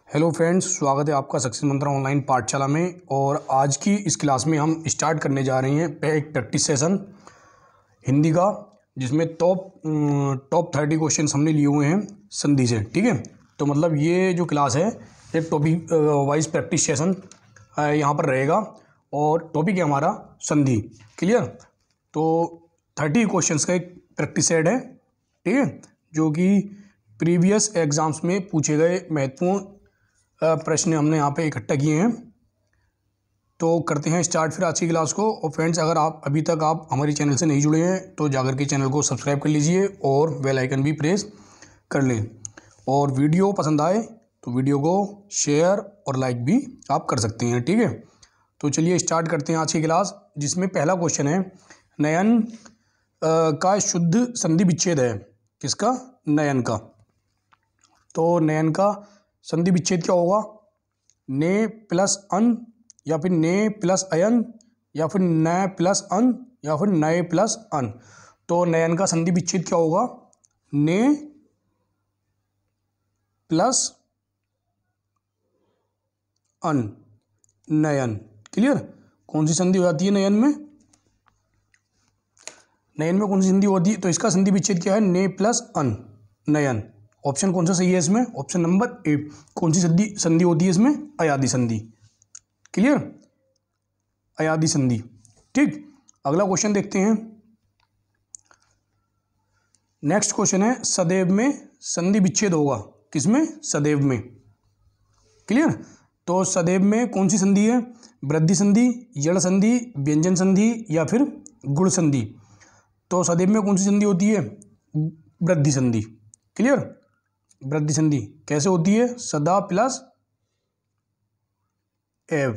Hello friends, स्वागत है आपका सक्सेस मंत्र ऑनलाइन पाठशाला में। और आज की इस क्लास में हम स्टार्ट करने जा रहे हैं एक प्रैक्टिस सेशन हिंदी का, जिसमें टॉप 30 क्वेश्चंस हमने लिए हुए हैं संधि से। ठीक है, तो मतलब ये जो क्लास है ये टॉपिक वाइज प्रैक्टिस सेशन यहाँ पर रहेगा और टॉपिक है हमारा संधि। क्लियर? तो 30 क्वेश्चंस का एक प्रैक्टिस सेट है, ठीक है, जो कि प्रीवियस एग्जाम्स में पूछे गए महत्वपूर्ण प्रश्न हमने यहाँ पे इकट्ठा किए हैं। तो करते हैं स्टार्ट फिर आज की क्लास को। और फ्रेंड्स, अगर आप अभी तक हमारे चैनल से नहीं जुड़े हैं तो जाकर के चैनल को सब्सक्राइब कर लीजिए और बेल आइकन भी प्रेस कर लें। और वीडियो पसंद आए तो वीडियो को शेयर और लाइक भी आप कर सकते हैं। ठीक है, तो चलिए स्टार्ट करते हैं आज की क्लास, जिसमें पहला क्वेश्चन है नयन का शुद्ध संधि विच्छेद है। किसका? नयन का। तो नयन का संधि विच्छेद क्या होगा? ने प्लस अन, या फिर ने प्लस अयन, या फिर न प्लस अन, या फिर नए प्लस अन। तो नयन का संधि विच्छेद क्या होगा? ने प्लस अन, नयन। क्लियर? कौन सी संधि हो जाती है नयन में? नयन में कौन सी संधि होती है? तो इसका संधि विच्छेद क्या है? ने प्लस अन, नयन। ऑप्शन कौन सा सही है इसमें? ऑप्शन नंबर ए। कौन सी संधि होती है इसमें? अयादी संधि। क्लियर? अयादी संधि। ठीक, अगला क्वेश्चन देखते हैं। नेक्स्ट क्वेश्चन है सदैव में संधि विच्छेद होगा। किसमें? सदैव में। क्लियर? तो सदैव में कौन सी संधि है? वृद्धि संधि, यड़ संधि, व्यंजन संधि, या फिर गुण संधि। तो सदैव में कौन सी संधि होती है? वृद्धि संधि। क्लियर? वृद्धि संधि कैसे होती है? सदा प्लस एव।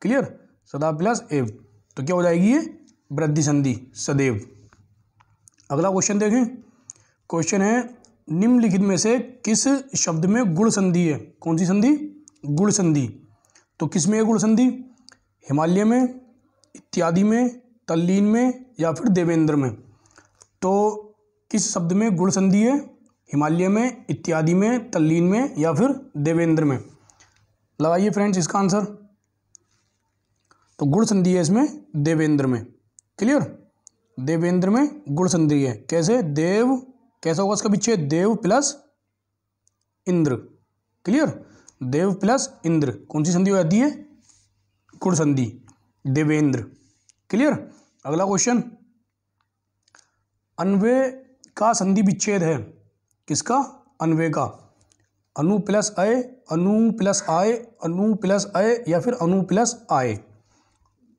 क्लियर? सदा प्लस एव। तो क्या हो जाएगी ये? वृद्धि संधि, सदैव। अगला क्वेश्चन देखें। क्वेश्चन है निम्नलिखित में से किस शब्द में गुण संधि है? कौन सी संधि? गुण संधि। तो किस में है गुण संधि? हिमालय में, इत्यादि में, तल्लीन में, या फिर देवेंद्र में। तो किस शब्द में गुण संधि है? हिमालय में, इत्यादि में, तल्लीन में, या फिर देवेंद्र में। लगाइए फ्रेंड्स इसका आंसर। तो गुण संधि है इसमें देवेंद्र में। क्लियर? देवेंद्र में गुण संधि है। कैसे? देव, कैसा होगा इसका विच्छेद? देव प्लस इंद्र। क्लियर? देव प्लस इंद्र कौन सी संधि हो जाती है? गुण संधि, देवेंद्र। क्लियर? अगला क्वेश्चन, अन्वय का संधि विच्छेद है। किसका? अन्वय का। अनु प्लस अय, अनु प्लस आय, अनु प्लस अय, या फिर अनु प्लस आय।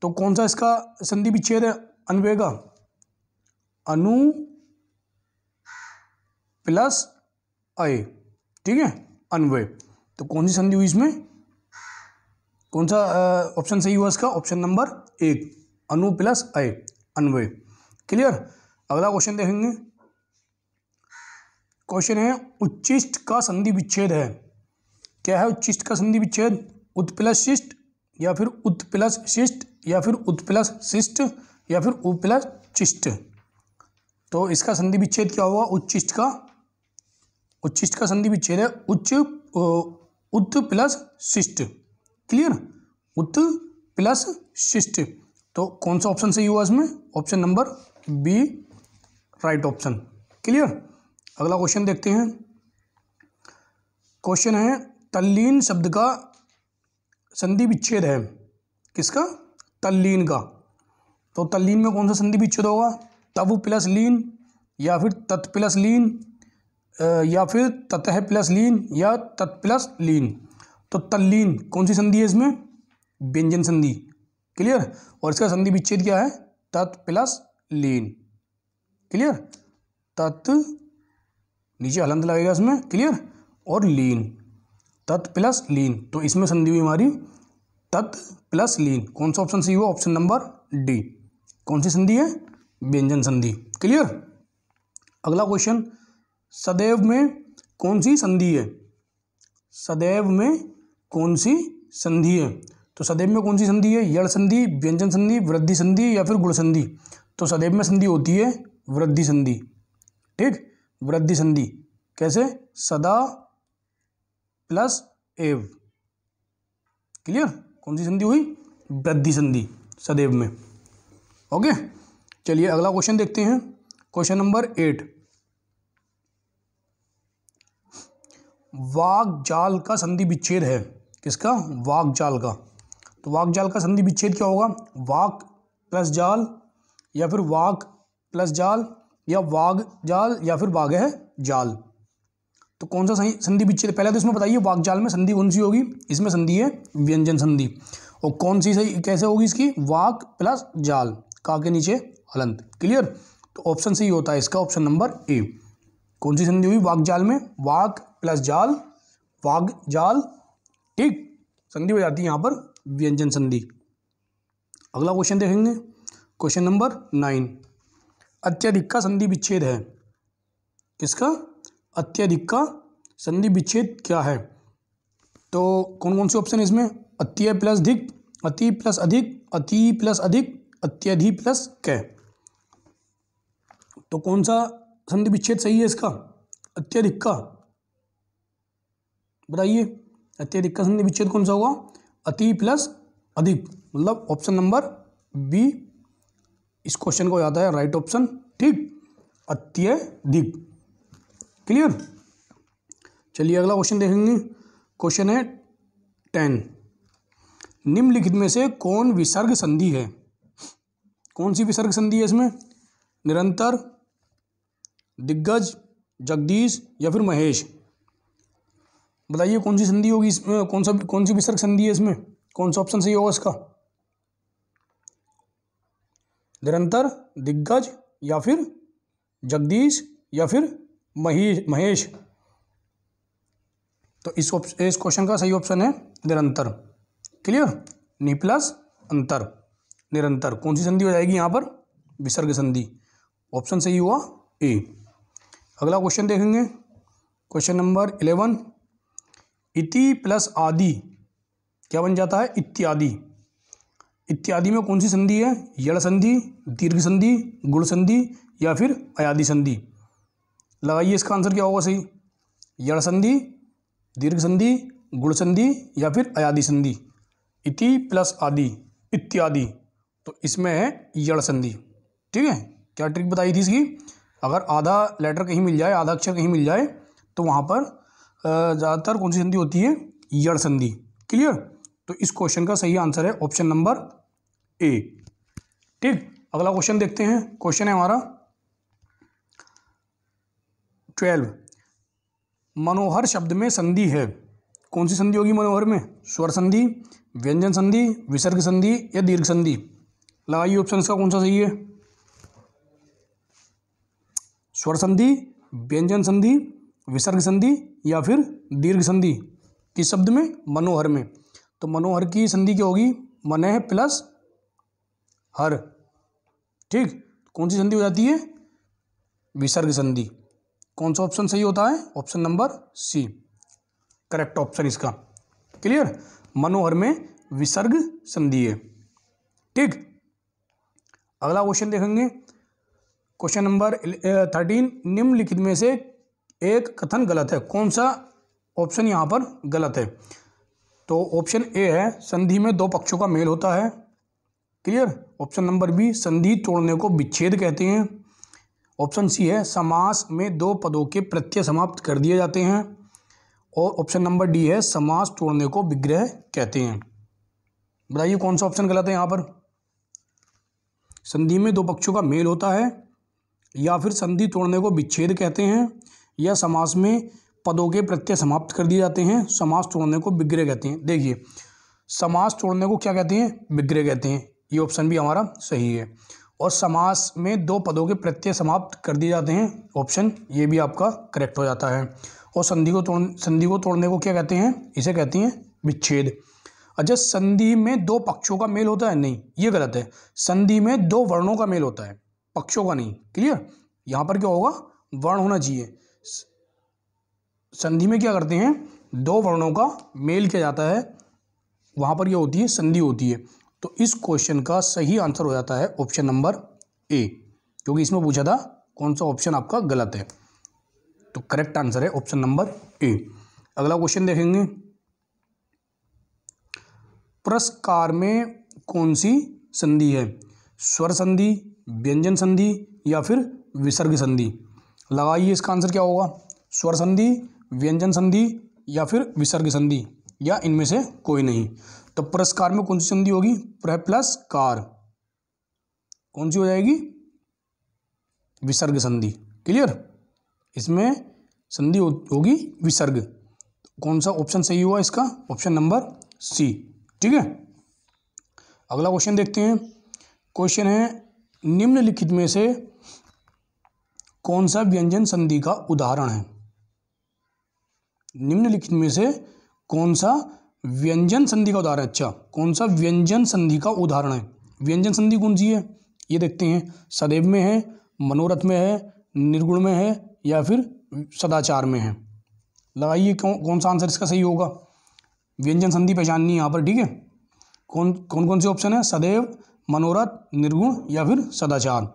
तो कौन सा इसका संधि विच्छेद है अन्वय का? अनु प्लस अय। ठीक है, अन्वय। तो कौन सी संधि हुई इसमें? कौन सा ऑप्शन सही हुआ इसका? ऑप्शन नंबर 1, अनु प्लस अय, अन्वय। क्लियर? अगला क्वेश्चन देखेंगे। क्वेश्चन है उच्चिष्ट का संधि विच्छेद है। क्या है उच्चिष्ट का संधि विच्छेद? उत प्लस शिष्ट, या फिर उत प्लस शिष्ट, या फिर उत प्लस शिष्ट, या फिर उ प्लस चिष्ट। तो इसका संधि विच्छेद क्या होगा उच्चिष्ट का? उच्चिष्ट का संधि विच्छेद है उत प्लस शिष्ट। क्लियर? उत प्लस शिष्ट। तो कौन सा ऑप्शन सही हुआ इसमें? Option number B, right option. Clear? अगला क्वेश्चन देखते हैं। क्वेश्चन है तल्लीन शब्द का संधि विच्छेद है। किसका? तल्लीन का। तो तल्लीन में कौन सा संधि विच्छेद होगा? तव प्लस लीन, या फिर तत् प्लस लीन, या फिर ततः प्लस लीन, या तत् प्लस लीन। तो तल्लीन कौन सी संधि है इसमें? व्यंजन संधि। क्लियर? और इसका संधि विच्छेद क्या है? तत् प्लस लीन। क्लियर? तत्, नीचे हलंत लगेगा इसमें। क्लियर? और लीन, तत् प्लस लीन। तो इसमें संधि हुई हमारी तत् प्लस लीन। कौन सा ऑप्शन सही हुआ? Option number D. कौन सी संधि है? व्यंजन संधि। क्लियर? अगला क्वेश्चन, सदैव में कौन सी संधि है? सदैव में कौन सी संधि है? तो सदैव में कौन सी संधि है? यड़ संधि, व्यंजन संधि, वृद्धि संधि, या फिर गुण संधि। तो सदैव में संधि होती है वृद्धि संधि। ठीक, वृद्धि संधि। कैसे? सदा प्लस एव। क्लियर? कौन सी संधि हुई? वृद्धि संधि, सदैव में। ओके, चलिए अगला क्वेश्चन देखते हैं। क्वेश्चन नंबर 8, वाक्जाल का संधि विच्छेद है। किसका? वाक्जाल का। तो वाक्जाल का संधि विच्छेद क्या होगा? वाक प्लस जाल, या फिर वाक प्लस जाल, या वाग जाल, या फिर वाग है जाल। तो कौन सा सही संधि विच्छेद? पहले तो इसमें बताइए वाक्जाल में संधि कौन सी होगी? इसमें संधि है व्यंजन संधि। और कौन सी सही कैसे होगी इसकी? वाक प्लस जाल, का के नीचे हलंत। क्लियर? तो ऑप्शन सही होता है इसका, ऑप्शन नंबर ए। कौन सी संधि हुई वाक्जाल में? वाक प्लस जाल, वाग जाल। ठीक, संधि हो जाती है यहाँ पर व्यंजन संधि। अगला क्वेश्चन देखेंगे, क्वेश्चन नंबर 9, अत्यधिक का संधि विच्छेद है। किसका? अत्यधिक का संधि विच्छेद क्या है? तो कौन कौन से ऑप्शन है इसमें? अत्यय प्लस धिक, अति प्लस अधिक, अति प्लस अधिक, अत्यधि प्लस कै। तो कौन सा संधि विच्छेद सही है इसका? अत्यधिक का, बताइए अत्यधिक का संधि विच्छेद कौन सा होगा? अति प्लस अधिक, मतलब ऑप्शन नंबर बी इस क्वेश्चन को जाता है राइट ऑप्शन। ठीक, अत्यधिक। क्लियर? चलिए अगला क्वेश्चन देखेंगे। क्वेश्चन है 10, निम्नलिखित में से कौन विसर्ग संधि है? कौन सी विसर्ग संधि है इसमें? निरंतर, दिग्गज, जगदीश, या फिर महेश। बताइए कौन सी संधि होगी इसमें? कौन सी विसर्ग संधि है इसमें? कौन सा ऑप्शन सही होगा इसका? निरंतर, दिग्गज, या फिर जगदीश, या फिर महेश। तो इस क्वेश्चन का सही ऑप्शन है निरंतर। क्लियर? नि प्लस अंतर, निरंतर। कौन सी संधि हो जाएगी यहाँ पर? विसर्ग संधि। ऑप्शन सही हुआ ए। अगला क्वेश्चन देखेंगे, क्वेश्चन नंबर 11, इति प्लस आदि क्या बन जाता है? इत्यादि। इत्यादि में कौन सी संधि है? यड़ संधि, दीर्घ संधि, गुण संधि, या फिर अयादि संधि। लगाइए इसका आंसर क्या होगा सही? यड़ संधि, दीर्घ संधि, गुण संधि, या फिर अयादि संधि। इति प्लस आदि, इत्यादि, तो इसमें है यड़ संधि। ठीक है? क्या ट्रिक बताई थी इसकी? अगर आधा लेटर कहीं मिल जाए, आधा अक्षर कहीं मिल जाए, तो वहाँ पर ज़्यादातर कौन सी संधि होती है? यड़ संधि। क्लियर? तो इस क्वेश्चन का सही आंसर है ऑप्शन नंबर ए। ठीक, अगला क्वेश्चन देखते हैं। क्वेश्चन है हमारा 12, मनोहर शब्द में संधि है। कौन सी संधि होगी मनोहर में? स्वर संधि, व्यंजन संधि, विसर्ग संधि, या दीर्घ संधि। लगाइए ऑप्शन का कौन सा सही है? स्वर संधि, व्यंजन संधि, विसर्ग संधि, या फिर दीर्घ संधि। किस शब्द में? मनोहर में। तो मनोहर की संधि क्या होगी? मनः प्लस हर। ठीक, कौन सी संधि हो जाती है? विसर्ग संधि। कौन सा ऑप्शन सही होता है? Option number C, correct option इसका। क्लियर? मनोहर में विसर्ग संधि है। ठीक, अगला क्वेश्चन देखेंगे, क्वेश्चन नंबर 13, निम्नलिखित में से एक कथन गलत है। कौन सा ऑप्शन यहाँ पर गलत है? तो ऑप्शन ए है संधि में दो पक्षों का मेल होता है। क्लियर? ऑप्शन नंबर बी, संधि तोड़ने को विच्छेद कहते हैं। ऑप्शन सी है समास में दो पदों के प्रत्यय समाप्त कर दिए जाते हैं। और ऑप्शन नंबर डी है समास तोड़ने को विग्रह कहते हैं। बताइए कौन सा ऑप्शन गलत है यहाँ पर? संधि में दो पक्षों का मेल होता है, या फिर संधि तोड़ने को विच्छेद कहते हैं, या समास में पदों के प्रत्यय समाप्त कर दिए जाते हैं, समास तोड़ने को विग्रह कहते हैं। देखिए समास तोड़ने को क्या कहते हैं? विग्रह कहते हैं। ये ऑप्शन भी हमारा सही है। और समास में दो पदों के प्रत्यय समाप्त कर दिए जाते हैं, ऑप्शन ये भी आपका करेक्ट हो जाता है। और संधि को तोड़ने को क्या कहते हैं? इसे कहते हैं विच्छेद। अच्छा, संधि में दो पक्षों का मेल होता है? नहीं, ये गलत है। संधि में दो वर्णों का मेल होता है, पक्षों का नहीं। क्लियर? यहाँ पर क्या होगा? वर्ण होना चाहिए। संधि में क्या करते हैं? दो वर्णों का मेल किया जाता है, वहाँ पर यह होती है संधि होती है। तो इस क्वेश्चन का सही आंसर हो जाता है ऑप्शन नंबर ए, क्योंकि इसमें पूछा था कौन सा ऑप्शन आपका गलत है। तो करेक्ट आंसर है ऑप्शन नंबर ए। अगला क्वेश्चन देखेंगे, पुरस्कार में कौन सी संधि है? स्वर संधि, व्यंजन संधि या फिर विसर्ग संधि? लगाइए इसका आंसर क्या होगा। स्वर संधि, व्यंजन संधि या फिर विसर्ग संधि, या इनमें से कोई नहीं। तो पुरस्कार में कौन सी संधि होगी? प्लस कार, कौन सी हो जाएगी? विसर्ग संधि। क्लियर? इसमें संधि होगी विसर्ग। कौन सा ऑप्शन सही हुआ इसका? Option number C. ठीक है, अगला क्वेश्चन देखते हैं। क्वेश्चन है, निम्नलिखित में से कौन सा व्यंजन संधि का उदाहरण है? निम्नलिखित में से कौन सा व्यंजन संधि का उदाहरण है? अच्छा, कौन सा व्यंजन संधि का उदाहरण है? व्यंजन संधि कौन सी है ये देखते हैं। सदैव में है, मनोरथ में है, निर्गुण में है या फिर सदाचार में है? लगाइए कौन सा आंसर इसका सही होगा। व्यंजन संधि पहचाननी है यहाँ पर। ठीक है, कौन से ऑप्शन है? सदैव, मनोरथ, निर्गुण या फिर सदाचार?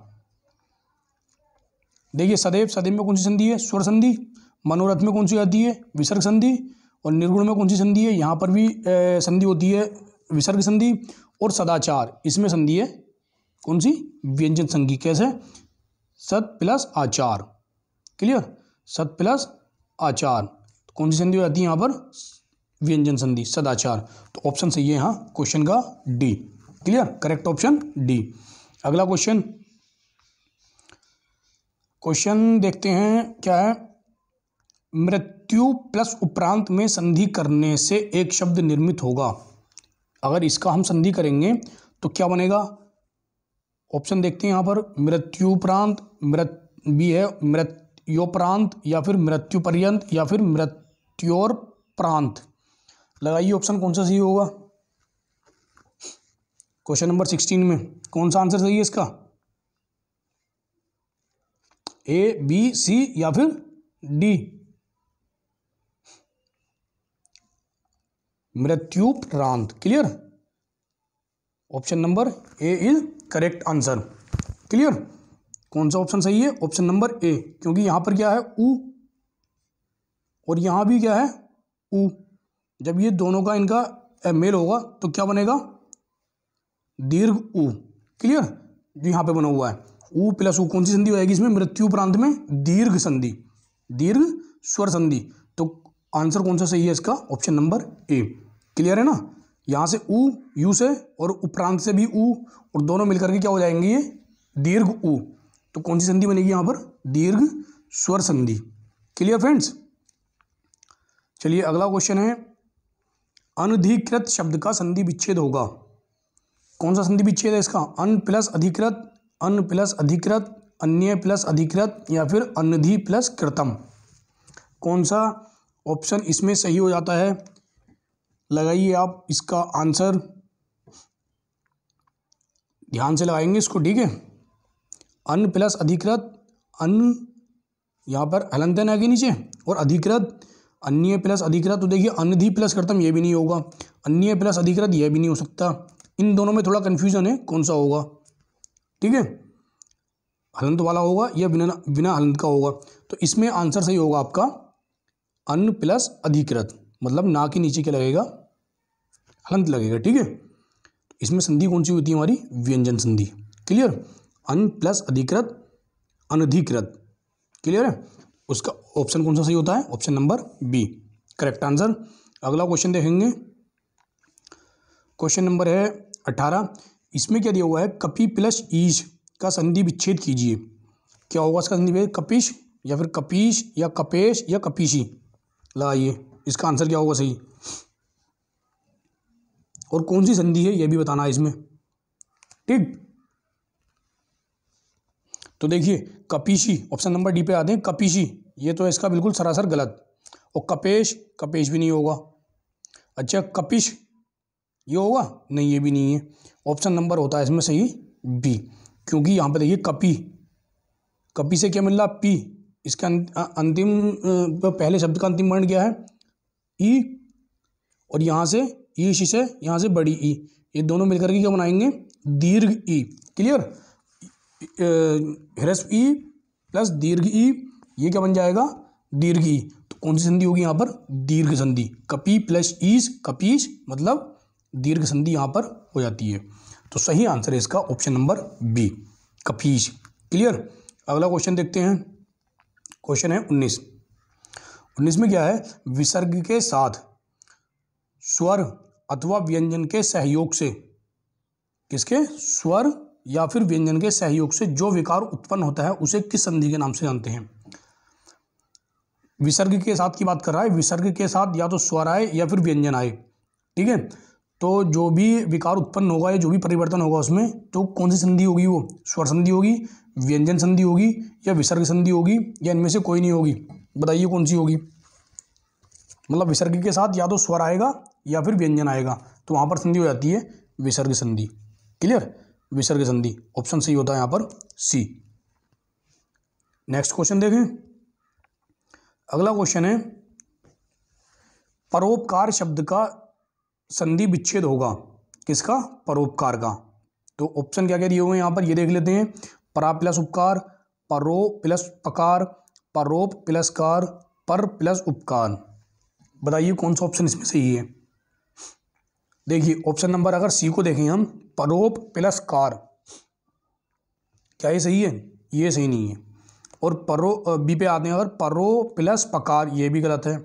देखिए, सदैव में कौन सी संधि है? स्वर संधि। मनोरथ में कौन सी आती है? विसर्ग संधि। और निर्गुण में कौन सी संधि है? यहाँ पर भी संधि होती है विसर्ग संधि। और सदाचार, इसमें संधि है कौन सी? व्यंजन संधि। कैसे? सत प्लस आचार। क्लियर? सत प्लस आचार, तो कौन सी संधि हो जाती है यहाँ पर? व्यंजन संधि, सदाचार। तो ऑप्शन सही है यहाँ क्वेश्चन का D. Clear? Correct option D. अगला क्वेश्चन देखते हैं क्या है। मृत्यु प्लस उपरांत में संधि करने से एक शब्द निर्मित होगा। अगर इसका हम संधि करेंगे तो क्या बनेगा? ऑप्शन देखते हैं यहाँ पर। मृत्युपरांत, भी है मृत्योपरांत या फिर मृत्यु पर्यंत या फिर मृत्योर प्रांत। लगाइए ऑप्शन कौन सा सही होगा। क्वेश्चन नंबर 16 में कौन सा आंसर सही है इसका? ए, बी, सी या फिर डी? मृत्युपरांत। Clear? Option number A is correct answer. Clear? कौन सा ऑप्शन सही है? ऑप्शन नंबर ए, क्योंकि यहां पर क्या है? उ, और यहां भी क्या है? उ। जब ये दोनों का इनका मेल होगा तो क्या बनेगा? दीर्घ उ। क्लियर? जो यहां पे बना हुआ है उ प्लस उ, कौन सी संधि हो जाएगी इसमें? मृत्यु प्रांत में दीर्घ संधि, दीर्घ स्वर संधि। तो आंसर कौन सा सही है इसका? ऑप्शन नंबर ए। क्लियर है ना? यहां से उ, यू से, और उपरांत से भी उ, और दोनों मिलकर के क्या हो जाएंगे? ये दीर्घ उ। तो कौन सी संधि बनेगी यहां पर? दीर्घ स्वर संधि। Clear friends? चलिए अगला क्वेश्चन है, अनधिकृत शब्द का संधि विच्छेद होगा। कौन सा संधि विच्छेद है इसका? अन प्लस अधिकृत, अन प्लस अधिकृत, अन्य प्लस अधिकृत या फिर अनधि प्लस कृतम? कौन सा ऑप्शन इसमें सही हो जाता है? लगाइए आप इसका आंसर, ध्यान से लगाएंगे इसको। ठीक है, अन प्लस अधिकृत, अन यहाँ पर हलंत है आगे नीचे, और अधिकृत, अन्य प्लस अधिकृत। तो देखिए अनधि प्लस कृतम ये भी नहीं होगा, अन्य प्लस अधिकृत ये भी नहीं हो सकता। इन दोनों में थोड़ा कन्फ्यूजन है, कौन सा होगा। ठीक है, हलंत वाला होगा या बिना हलंत का होगा। तो इसमें आंसर सही होगा आपका अन प्लस अधिकृत, मतलब ना के नीचे क्या लगेगा? हलंत लगेगा। ठीक है, इसमें संधि कौन सी होती है हमारी? व्यंजन संधि। क्लियर? अन प्लस अधिकृत, अनधिकृत। क्लियर है? उसका ऑप्शन कौन सा सही होता है? Option number B, correct answer. अगला क्वेश्चन देखेंगे, क्वेश्चन नंबर है 18। इसमें क्या दिया हुआ है? कपि प्लस ईश का संधि विच्छेद कीजिए। क्या होगा इसका संधि विच्छेद? कपिश या फिर कपीश या कपेश या कपीशी? लगाइए इसका आंसर क्या होगा सही, और कौन सी संधि है यह भी बताना है इसमें। ठीक, तो देखिए कपीशी, ऑप्शन नंबर डी पे आते हैं। कपीशी ये तो इसका बिल्कुल सरासर गलत, और कपेश, कपेश भी नहीं होगा। अच्छा, कपिश ये होगा? नहीं, ये भी नहीं है। ऑप्शन नंबर होता है इसमें सही बी, क्योंकि यहाँ पे देखिए कपी, कपी से क्या मिल रहा? पी। इसका अंतिम पहले शब्द का अंतिम वर्ण क्या है? ई, और यहाँ से ईश से यहाँ से बड़ी ई, ये दोनों मिलकर के क्या बनाएंगे? दीर्घ ई। क्लियर? ह्रस्व ई प्लस दीर्घ ई, ये क्या बन जाएगा? दीर्घ ई। तो कौन सी संधि होगी यहाँ पर? दीर्घ संधि। कपी प्लस ईश, कपीश, मतलब दीर्घ संधि यहाँ पर हो जाती है। तो सही आंसर है इसका ऑप्शन नंबर बी, कफीश। क्लियर। अगला क्वेश्चन देखते हैं। क्वेश्चन है 19 में क्या है, विसर्ग के साथ स्वर अथवा व्यंजन के सहयोग से, किसके, स्वर या फिर व्यंजन के सहयोग से जो विकार उत्पन्न होता है उसे किस संधि के नाम से जानते हैं। विसर्ग के साथ की बात कर रहा है, विसर्ग के साथ या तो स्वर आए या फिर व्यंजन आए, ठीक है। तो जो भी विकार उत्पन्न होगा या जो भी परिवर्तन होगा उसमें, तो कौन सी संधि होगी, वो स्वर संधि होगी, व्यंजन संधि होगी या विसर्ग संधि होगी, या इनमें से कोई नहीं होगी। बताइए कौन सी होगी। मतलब विसर्ग के साथ या तो स्वर आएगा या फिर व्यंजन आएगा, तो वहां पर संधि हो जाती है विसर्ग संधि। क्लियर, विसर्ग संधि ऑप्शन सही होता है यहाँ पर सी। नेक्स्ट क्वेश्चन देखें। अगला क्वेश्चन है, परोपकार शब्द का संधि विच्छेद होगा, किसका, परोपकार का। तो ऑप्शन क्या क्या दिए हुए हैं यहाँ पर, ये देख लेते हैं। परा प्लस उपकार, परो प्लस पकार, परोप प्लस कार, पर प्लस उपकार। बताइए कौन सा ऑप्शन इसमें सही है। देखिए ऑप्शन नंबर अगर सी को देखें हम, परोप प्लस कार, क्या ये सही है, ये सही नहीं है। और परो बी पे आते हैं अगर, परो प्लस पकार, ये भी गलत है।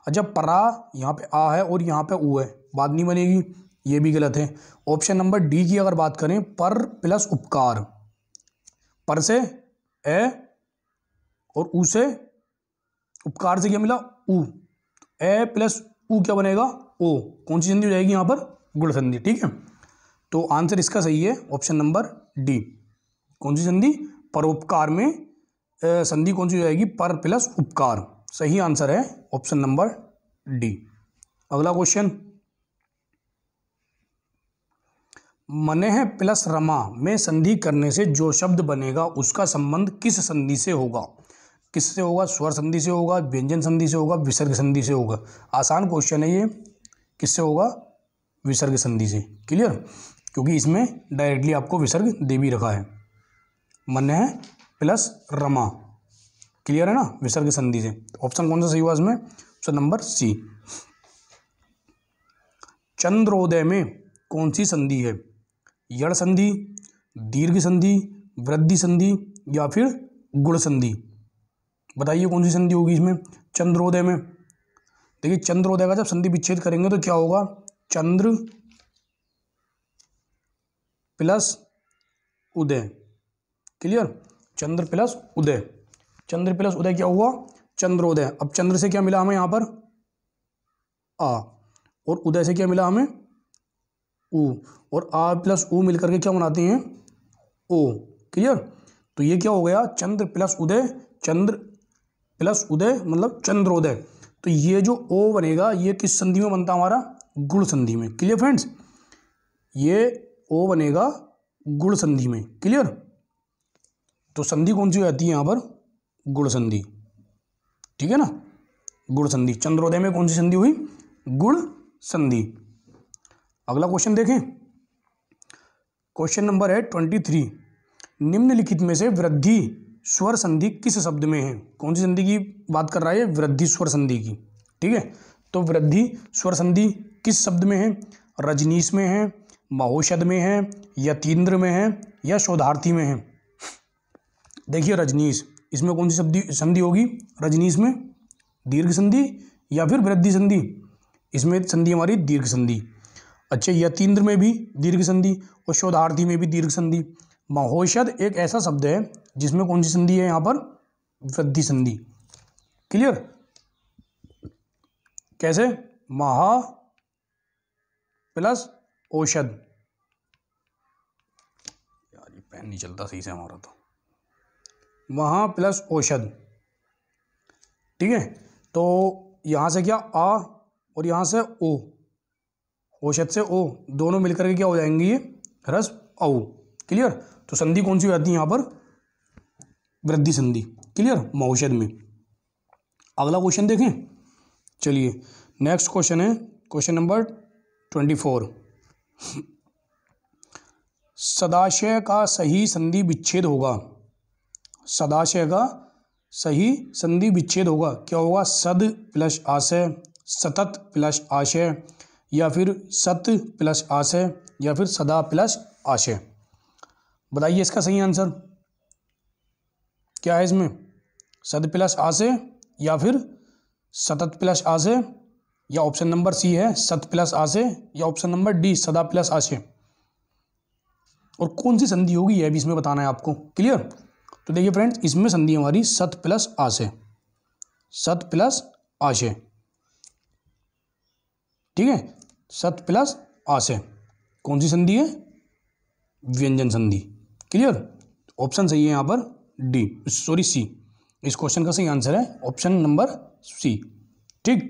अच्छा परा यहाँ पे आ है और यहाँ पे ऊ है, बात नहीं बनेगी, ये भी गलत है। ऑप्शन नंबर डी की अगर बात करें, पर प्लस उपकार, पर से ए और ऊ से, उपकार से क्या मिला, ऊ, ए प्लस ऊ क्या बनेगा, ओ। कौन सी संधि हो जाएगी यहाँ पर, गुण संधि, ठीक है। तो आंसर इसका सही है ऑप्शन नंबर डी। कौन सी संधि, परोपकार में संधि कौन सी हो जाएगी, पर प्लस उपकार। सही आंसर है ऑप्शन नंबर डी। अगला क्वेश्चन, मनेह प्लस रमा में संधि करने से जो शब्द बनेगा उसका संबंध किस संधि से होगा। किससे होगा, स्वर संधि से होगा, व्यंजन संधि से होगा, विसर्ग संधि से होगा। आसान क्वेश्चन है ये, किससे होगा, विसर्ग संधि से। क्लियर, क्योंकि इसमें डायरेक्टली आपको विसर्ग दे भी रखा है। मनेह प्लस रमा, क्लियर है ना, विसर्ग संधि से। ऑप्शन कौन सा सही हुआ इसमें, ऑप्शन नंबर सी। चंद्रोदय में कौन सी संधि है, यड़ संधि, दीर्घ संधि, वृद्धि संधि या फिर गुण संधि। बताइए कौन सी संधि होगी इसमें, चंद्रोदय में। देखिए चंद्रोदय का जब संधि विच्छेद करेंगे तो क्या होगा, चंद्र प्लस उदय। क्लियर, चंद्र प्लस उदय, चंद्र प्लस उदय क्या हुआ, चंद्रोदय। अब चंद्र से क्या मिला हमें यहाँ पर, आ, और उदय से क्या मिला हमें, ऊ, और आ प्लस ऊ मिलकर के क्या बनाते हैं, ओ। क्लियर, तो ये क्या हो गया, चंद्र प्लस उदय, चंद्र प्लस उदय मतलब चंद्रोदय। तो ये जो ओ बनेगा ये किस संधि में बनता है हमारा, गुण संधि में। क्लियर फ्रेंड्स, ये ओ बनेगा गुण संधि में। क्लियर, तो संधि कौन सी हो जाती है यहाँ पर, गुण संधि, ठीक है ना, गुण संधि। चंद्रोदय में कौन सी संधि हुई, गुण संधि। अगला क्वेश्चन देखें। क्वेश्चन नंबर है 23, निम्नलिखित में से वृद्धि स्वर संधि किस शब्द में है। कौन सी संधि की बात कर रहा है, वृद्धि स्वर संधि की, ठीक है। तो वृद्धि स्वर संधि किस शब्द में है, रजनीश में है, महोषध में है, यतीन्द्र में है या शोधार्थी में है। देखिए रजनीश, इसमें कौन सी संधि होगी, रजनीश में दीर्घ संधि या फिर वृद्धि संधि। इसमें संधि हमारी दीर्घ संधि। अच्छा यतीन्द्र में भी दीर्घ संधि और शोधार्थी में भी दीर्घ संधि। महोषध एक ऐसा शब्द है जिसमें कौन सी संधि है यहाँ पर, वृद्धि संधि। क्लियर, कैसे, महा प्लस औषध, यार ये पेन नहीं चलता सही से हमारा, तो महा प्लस औषध, ठीक है। तो यहाँ से क्या आ और यहाँ से ओ, औषध से ओ, दोनों मिलकर के क्या हो जाएंगे, ये रस औ। क्लियर, तो संधि कौन सी हो जाती है यहाँ पर, वृद्धि संधि। क्लियर, महोषध में। अगला क्वेश्चन देखें, चलिए नेक्स्ट क्वेश्चन है क्वेश्चन नंबर 24, सदाशय का सही संधि विच्छेद होगा। सदाशय का सही संधि विच्छेद होगा, क्या होगा, सद प्लस आशय, सतत प्लस आशय या फिर सत प्लस आशय या फिर सदा प्लस आशय। बताइए इसका सही आंसर क्या है इसमें, सद प्लस आशय या फिर सतत प्लस आशय, या ऑप्शन नंबर सी है सत प्लस आशय, या ऑप्शन नंबर डी सदा प्लस आशय। और कौन सी संधि होगी यह भी इसमें बताना है आपको। क्लियर। तो देखिए फ्रेंड्स, इसमें संधि हमारी सत प्लस आशय, सत प्लस आशय। ठीक है, सत प्लस आशय कौन सी संधि है, व्यंजन संधि। क्लियर। ऑप्शन सही है यहाँ पर डी, सॉरी सी। इस क्वेश्चन का सही आंसर है ऑप्शन नंबर सी। ठीक,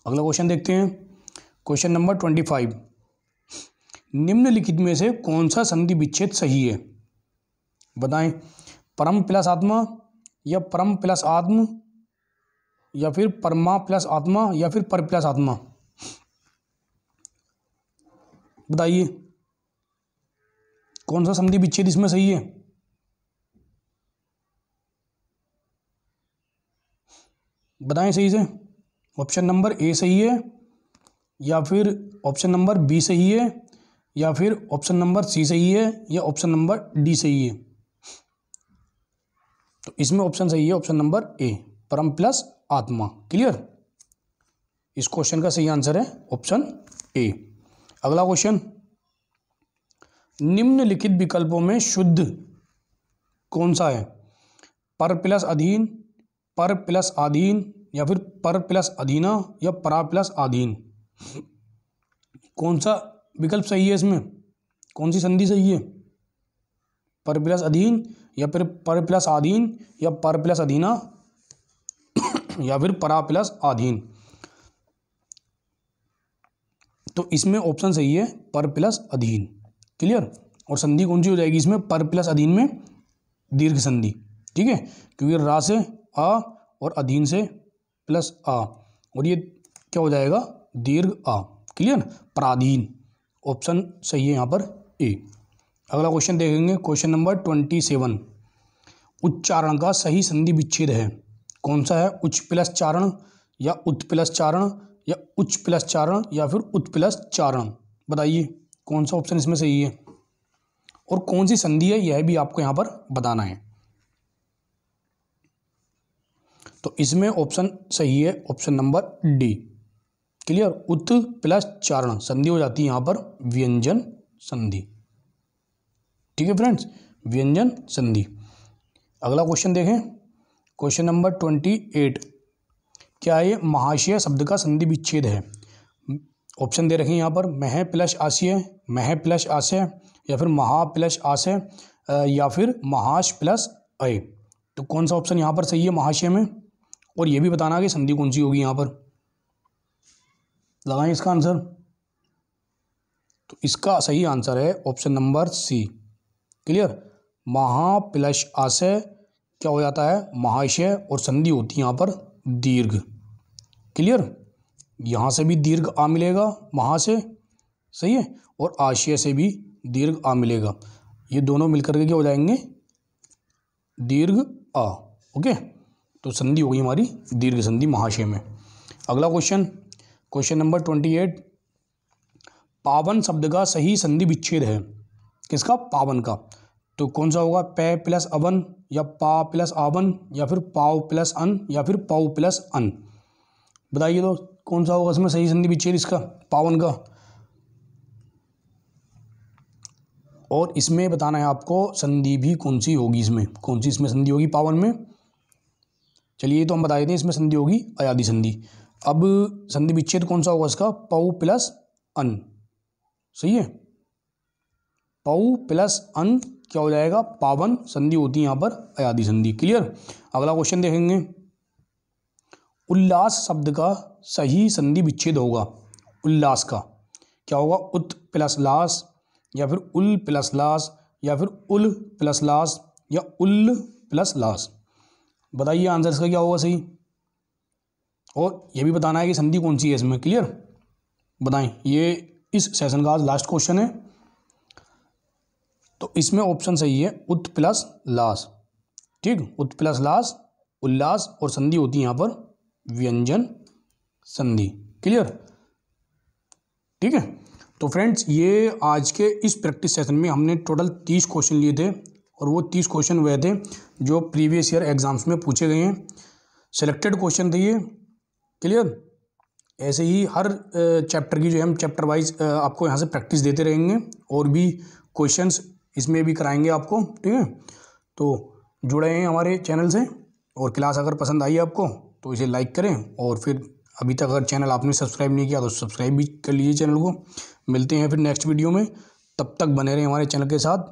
अगला क्वेश्चन देखते हैं। क्वेश्चन नंबर 25, निम्नलिखित में से कौन सा संधि विच्छेद सही है, बताएं। परम प्लस आत्मा, या परम प्लस आत्म, या फिर परमा प्लस आत्मा, या फिर पर प्लस आत्मा। बताइए कौन सा संधि विच्छेद इसमें सही है। बताएं सही से। ऑप्शन नंबर ए सही है, या फिर ऑप्शन नंबर बी सही है, या फिर ऑप्शन नंबर सी सही है, या ऑप्शन नंबर डी सही है। तो इसमें ऑप्शन सही है ऑप्शन नंबर ए, परम प्लस आत्मा। क्लियर। इस क्वेश्चन का सही आंसर है ऑप्शन ए। अगला क्वेश्चन, निम्नलिखित विकल्पों में शुद्ध कौन सा है, पर प्लस अधीन, पर प्लस आधीन, या फिर पर प्लस अधीना, या परा प्लस आधीन। कौन सा विकल्प सही है इसमें, कौन सी संधि सही है, पर प्लस अधीन, या फिर पर प्लस आधीन, या पर प्लस अधीना, या फिर परा प्लस आधीन। तो इसमें ऑप्शन सही है पर प्लस अधीन। क्लियर। और संधि कौन सी हो जाएगी इसमें, पर प्लस अधीन में दीर्घ संधि। ठीक है, क्योंकि रा से आ और अधीन से प्लस आ, और ये क्या हो जाएगा, दीर्घ आ। क्लियर। पराधीन ऑप्शन सही है यहाँ पर ए। अगला क्वेश्चन देखेंगे, क्वेश्चन नंबर 27, उच्चारण का सही संधि विच्छेद है कौन सा है, उच्च प्लस चारण, या उत प्लस चारण, या उच्च प्लस चारण, या फिर उत प्लस चारण। बताइए कौन सा ऑप्शन इसमें सही है और कौन सी संधि है, यह भी आपको यहाँ पर बताना है। तो इसमें ऑप्शन सही है ऑप्शन नंबर डी। क्लियर। उत प्लस चारण संधि हो जाती है यहाँ पर व्यंजन संधि। ठीक है फ्रेंड्स, व्यंजन संधि। अगला क्वेश्चन देखें, क्वेश्चन नंबर 28, क्या ये महाशय शब्द का संधि विच्छेद है। ऑप्शन दे रखे हैं यहाँ पर, मह प्लस आशय, मह प्लस आशय, या फिर महा प्लस आशय, या फिर महाश प्लस अय। तो कौन सा ऑप्शन यहाँ पर सही है महाशय में, और ये भी बताना कि संधि कौन सी होगी यहाँ पर। लगाएं इसका आंसर। तो इसका सही आंसर है ऑप्शन नंबर सी। क्लियर। महा प्लस आशय क्या हो जाता है, महाशय, और संधि होती है यहाँ पर दीर्घ। क्लियर। यहाँ से भी दीर्घ आ मिलेगा महा से, सही है, और आशय से भी दीर्घ आ मिलेगा। ये दोनों मिलकर के क्या हो जाएंगे, दीर्घ आ। ओके, तो संधि होगी हमारी दीर्घ संधि महाशय में। अगला क्वेश्चन, क्वेश्चन नंबर 28, पावन शब्द का सही संधि विच्छेद है किसका, पावन का। तो कौन सा होगा, पै प्लस अवन, या पा प्लस आवन, या फिर पाव प्लस अन, या फिर पाव प्लस अन। बताइए तो कौन सा होगा इसमें सही संधि विच्छेद इसका, पावन का। और इसमें बताना है आपको संधि भी कौन सी होगी, इसमें कौन सी इसमें संधि होगी पावन में। चलिए तो हम बता देते हैं, इसमें संधि होगी अयादि संधि। अब संधि विच्छेद कौन सा होगा इसका, पौ प्लस अन। सही है, पौ प्लस अन क्या हो जाएगा, पावन। संधि होती है यहाँ पर अयादि संधि। क्लियर। अगला क्वेश्चन देखेंगे, उल्लास शब्द का सही संधि विच्छेद होगा, उल्लास का क्या होगा, उत प्लस लास, या फिर उल प्लस लास, या फिर उल प्लस लास, या उल प्लस लास। बताइए आंसर इसका क्या होगा सही, और यह भी बताना है कि संधि कौन सी है इसमें। क्लियर। बताएं, ये इस सेशन का आज लास्ट क्वेश्चन है। तो इसमें ऑप्शन सही है उत प्लस लास। ठीक, उत प्लस लास, उल्लास, और संधि होती है यहाँ पर व्यंजन संधि। क्लियर। ठीक है। तो फ्रेंड्स, ये आज के इस प्रैक्टिस सेशन में हमने टोटल 30 क्वेश्चन लिए थे और वो 30 क्वेश्चन वह थे जो प्रीवियस ईयर एग्जाम्स में पूछे गए हैं। सिलेक्टेड क्वेश्चन थे ये। क्लियर। ऐसे ही हर चैप्टर की जो है हम चैप्टर वाइज आपको यहाँ से प्रैक्टिस देते रहेंगे और भी क्वेश्चंस इसमें भी कराएंगे आपको। ठीक है। तो जुड़े हैं हमारे चैनल से, और क्लास अगर पसंद आई आपको तो इसे लाइक करें, और फिर अभी तक अगर चैनल आपने सब्सक्राइब नहीं किया तो सब्सक्राइब भी कर लीजिए चैनल को। मिलते हैं फिर नेक्स्ट वीडियो में, तब तक बने रहें हमारे चैनल के साथ।